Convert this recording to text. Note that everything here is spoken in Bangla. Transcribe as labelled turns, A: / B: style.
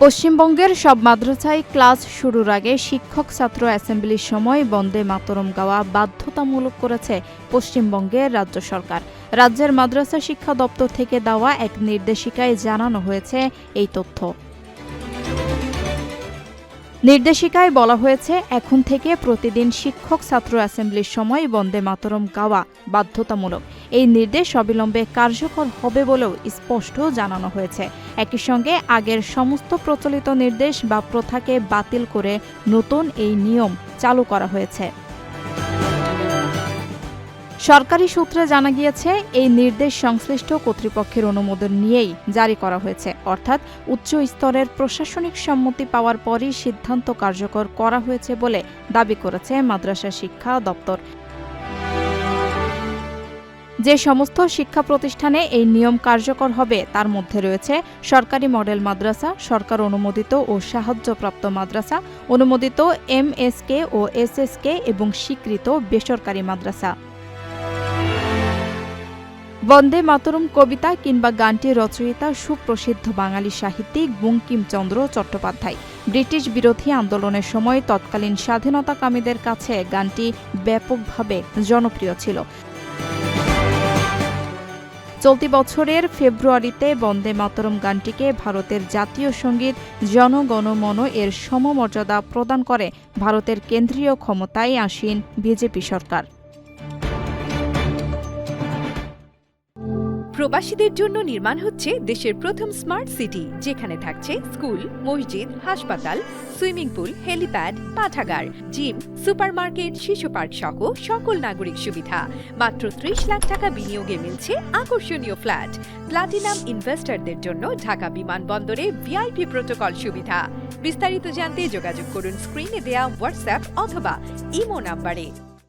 A: পশ্চিমবঙ্গের সব মাদ্রাসায় ক্লাস শুরুর আগে শিক্ষক ছাত্র অ্যাসেম্বলির সময় বন্দে মাতরম গাওয়া বাধ্যতামূলক করেছে পশ্চিমবঙ্গের রাজ্য সরকার। রাজ্যের মাদ্রাসা শিক্ষা দপ্তর থেকে দেওয়া এক নির্দেশিকায় জানানো হয়েছে এই তথ্য। নির্দেশিকায় বলা হয়েছে, এখন থেকে প্রতিদিন শিক্ষক ছাত্র অ্যাসেম্বলির সময় বন্দে মাতরম গাওয়া বাধ্যতামূলক। এই নির্দেশ অবিলম্বে কার্যকর হবে বলেও স্পষ্ট জানানো হয়েছে। একই সঙ্গে আগের সমস্ত প্রচলিত নির্দেশ বা প্রথাকে বাতিল করে নতুন এই নিয়ম চালু করা হয়েছে। সরকারি সূত্রে জানা গিয়েছে, এই নির্দেশ সংশ্লিষ্ট কর্তৃপক্ষের অনুমোদন নিয়েই জারি করা হয়েছে, অর্থাৎ উচ্চ স্তরের প্রশাসনিক সম্মতি পাওয়ার পরই সিদ্ধান্ত কার্যকর করা হয়েছে বলে দাবি করেছে মাদ্রাসা শিক্ষা দপ্তর। যে সমস্ত শিক্ষা প্রতিষ্ঠানে এই নিয়ম কার্যকর হবে তার মধ্যে রয়েছে সরকারি মডেল মাদ্রাসা, সরকার অনুমোদিত ও সাহায্যপ্রাপ্ত মাদ্রাসা, অনুমোদিত MSK ও SSK এবং স্বীকৃত বেসরকারি মাদ্রাসা। বন্দে মাতরম কবিতা কিংবা গানটির রচয়িতা সুপ্রসিদ্ধ বাঙালি সাহিত্যিক বঙ্কিমচন্দ্র চট্টোপাধ্যায়। ব্রিটিশ বিরোধী আন্দোলনের সময় তৎকালীন স্বাধীনতাকামীদের কাছে গানটি ব্যাপকভাবে জনপ্রিয় ছিল। চলতি বছরের ফেব্রুয়ারিতে বন্দে মাতরম গানটিকে ভারতের জাতীয় সঙ্গীত জন গণ মন এর সমমর্যাদা প্রদান করে ভারতের কেন্দ্রীয় ক্ষমতায় আসীন বিজেপি সরকার।
B: প্রবাসীদের জন্য নির্মাণ হচ্ছে দেশের প্রথম স্মার্ট সিটি, যেখানে থাকছে স্কুল, মসজিদ, হাসপাতাল, সুইমিং পুল, হেলিপ্যাড, পাঠাগার, জিম, সুপারমার্কেট, শিশু পার্ক সহ সকল নাগরিক সুবিধা। মাত্র 30 লাখ টাকা বিনিয়োগে মিলছে আকর্ষণীয় ফ্ল্যাট। প্লাটিনাম ইনভেস্টরদের জন্য ঢাকা বিমানবন্দরে VIP প্রোটোকল সুবিধা। বিস্তারিত জানতে যোগাযোগ করুন স্ক্রিনে দেয়া হোয়াটসঅ্যাপ অথবা ইমো নাম্বারে।